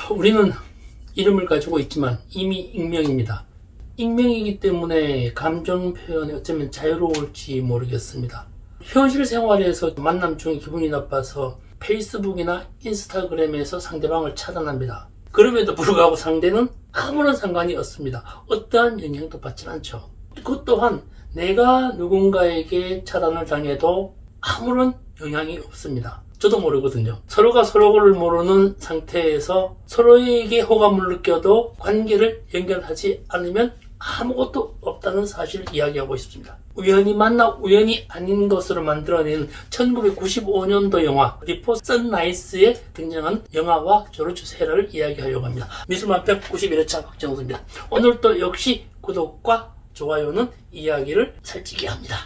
우리는 이름을 가지고 있지만 이미 익명입니다. 익명이기 때문에 감정 표현이 어쩌면 자유로울지 모르겠습니다. 현실 생활에서 만남 중에 기분이 나빠서 페이스북이나 인스타그램에서 상대방을 차단합니다. 그럼에도 불구하고 상대는 아무런 상관이 없습니다. 어떠한 영향도 받지 않죠. 그것 또한 내가 누군가에게 차단을 당해도 아무런 영향이 없습니다. 저도 모르거든요. 서로가 서로를 모르는 상태에서 서로에게 호감을 느껴도 관계를 연결하지 않으면 아무것도 없다는 사실을 이야기하고 싶습니다. 우연히 만나 우연히 아닌 것으로 만들어낸 1995년도 영화 비포 선라이즈에 등장한 영화와 조르주 세라를 이야기하려고 합니다. 미술만평 91회차 박정수입니다. 오늘도 역시 구독과 좋아요는 이야기를 살찌게 합니다.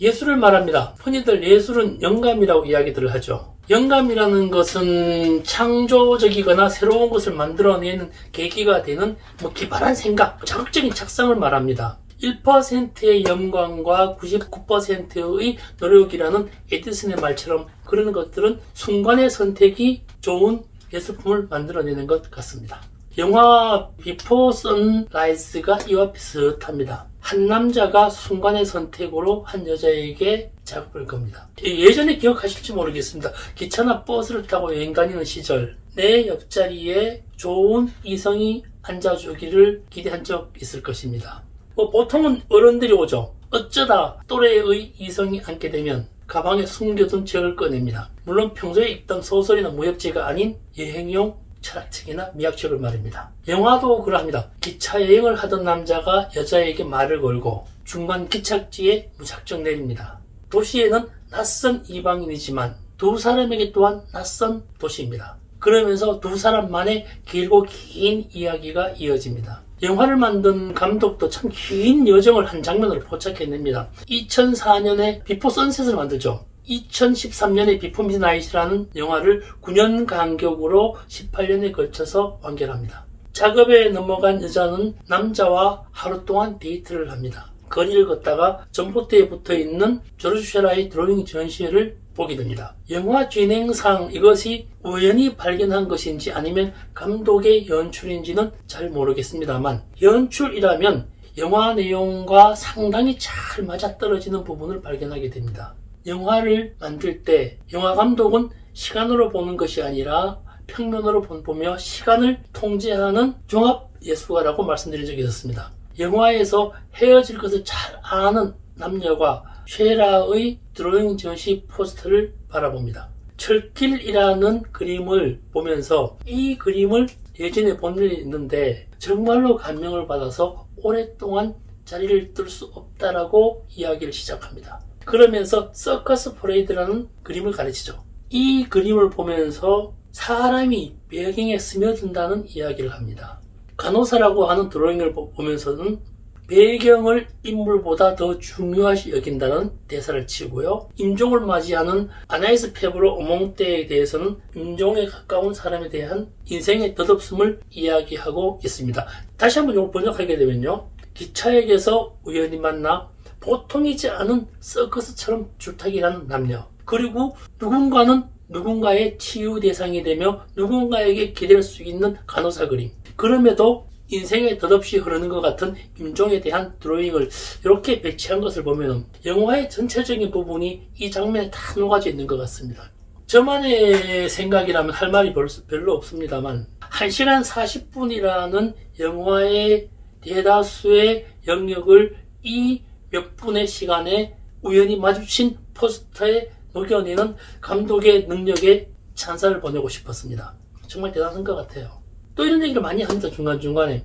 예술을 말합니다. 흔히들 예술은 영감이라고 이야기들을 하죠. 영감이라는 것은 창조적이거나 새로운 것을 만들어내는 계기가 되는 기발한 생각, 자극적인 착상을 말합니다. 1%의 영광과 99%의 노력이라는 에디슨의 말처럼 그런 것들은 순간의 선택이 좋은 예술품을 만들어내는 것 같습니다. 영화 비포 선라이즈가 이와 비슷합니다. 한 남자가 순간의 선택으로 한 여자에게 작업을 겁니다. 예전에 기억하실지 모르겠습니다. 기차나 버스를 타고 여행 다니는 시절 내 옆자리에 좋은 이성이 앉아주기를 기대한 적 있을 것입니다. 보통은 어른들이 오죠. 어쩌다 또래의 이성이 앉게 되면 가방에 숨겨둔 책을 꺼냅니다. 물론 평소에 읽던 소설이나 무협지가 아닌 여행용 철학책이나 미학책을 말입니다. 영화도 그러합니다. 기차 여행을 하던 남자가 여자에게 말을 걸고 중간 기착지에 무작정 내립니다. 도시에는 낯선 이방인이지만 두 사람에게 또한 낯선 도시입니다. 그러면서 두 사람만의 길고 긴 이야기가 이어집니다. 영화를 만든 감독도 참 긴 여정을 한 장면으로 포착해냅니다. 2004년에 비포 선셋을 만들죠. 2013년에 비포 미드나잇이라는 영화를 9년 간격으로 18년에 걸쳐서 완결합니다. 작업에 넘어간 여자는 남자와 하루 동안 데이트를 합니다. 거리를 걷다가 전봇대에 붙어있는 조르주 세라의 드로잉 전시회를 보게 됩니다. 영화 진행상 이것이 우연히 발견한 것인지 아니면 감독의 연출인지는 잘 모르겠습니다만 연출이라면 영화 내용과 상당히 잘 맞아떨어지는 부분을 발견하게 됩니다. 영화를 만들 때 영화 감독은 시간으로 보는 것이 아니라 평면으로 보며 시간을 통제하는 종합 예술가라고 말씀드린 적이 있었습니다. 영화에서 헤어질 것을 잘 아는 남녀가 쉐라의 드로잉 전시 포스터를 바라봅니다. 철길이라는 그림을 보면서 이 그림을 예전에 본 일이 있는데 정말로 감명을 받아서 오랫동안 자리를 뜰 수 없다라고 이야기를 시작합니다. 그러면서 서커스 퍼레이드라는 그림을 가르치죠. 이 그림을 보면서 사람이 배경에 스며든다는 이야기를 합니다. 간호사라고 하는 드로잉을 보면서는 배경을 인물보다 더 중요하시 여긴다는 대사를 치고요. 임종을 맞이하는 아나이스 페브로 오몽떼에 대해서는 임종에 가까운 사람에 대한 인생의 덧없음을 이야기하고 있습니다. 다시 한번 이걸 번역하게 되면요. 기차역에서 우연히 만나 보통이지 않은 서커스처럼 줄타기라는 남녀, 그리고 누군가는 누군가의 치유 대상이 되며 누군가에게 기댈 수 있는 간호사 그림, 그럼에도 인생에 덧없이 흐르는 것 같은 임종에 대한 드로잉을 이렇게 배치한 것을 보면 영화의 전체적인 부분이 이 장면에 다 녹아져 있는 것 같습니다. 저만의 생각이라면 할 말이 별로 없습니다만 1시간 40분이라는 영화의 대다수의 영역을 이 몇 분의 시간에 우연히 마주친 포스터에 녹여내는 감독의 능력에 찬사를 보내고 싶었습니다. 정말 대단한 것 같아요. 또 이런 얘기를 많이 합니다. 중간중간에.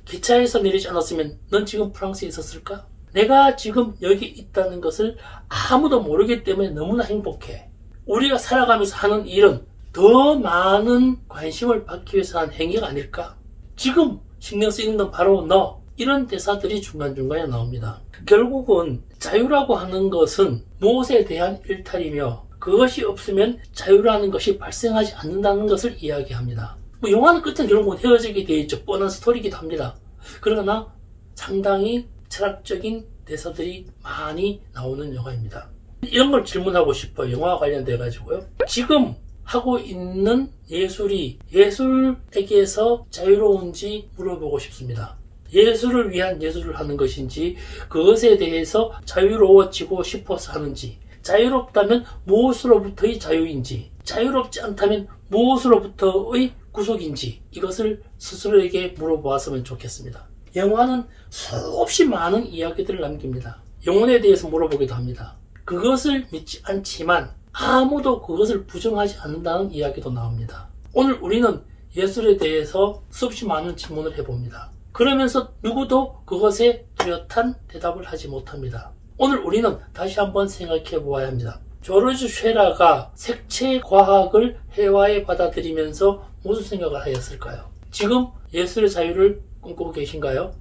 기차에서 내리지 않았으면 넌 지금 프랑스에 있었을까? 내가 지금 여기 있다는 것을 아무도 모르기 때문에 너무나 행복해. 우리가 살아가면서 하는 일은 더 많은 관심을 받기 위해서 한 행위가 아닐까? 지금 신경 쓰이는 건 바로 너. 이런 대사들이 중간중간에 나옵니다. 결국은 자유라고 하는 것은 무엇에 대한 일탈이며 그것이 없으면 자유라는 것이 발생하지 않는다는 것을 이야기합니다. 영화는 끝은 결국은 헤어지게 되어 있죠. 뻔한 스토리이기도 합니다. 그러나 상당히 철학적인 대사들이 많이 나오는 영화입니다. 이런 걸 질문하고 싶어요. 영화와 관련돼 가지고요. 지금 하고 있는 예술이 예술에게서 자유로운지 물어보고 싶습니다. 예술을 위한 예술을 하는 것인지, 그것에 대해서 자유로워지고 싶어서 하는지, 자유롭다면 무엇으로부터의 자유인지, 자유롭지 않다면 무엇으로부터의 구속인지, 이것을 스스로에게 물어보았으면 좋겠습니다. 영화는 수없이 많은 이야기들을 남깁니다. 영혼에 대해서 물어보기도 합니다. 그것을 믿지 않지만 아무도 그것을 부정하지 않는다는 이야기도 나옵니다. 오늘 우리는 예술에 대해서 수없이 많은 질문을 해봅니다. 그러면서 누구도 그것에 뚜렷한 대답을 하지 못합니다. 오늘 우리는 다시 한번 생각해 보아야 합니다. 조르주 쉐라가 색채 과학을 회화에 받아들이면서 무슨 생각을 하였을까요? 지금 예술의 자유를 꿈꾸고 계신가요?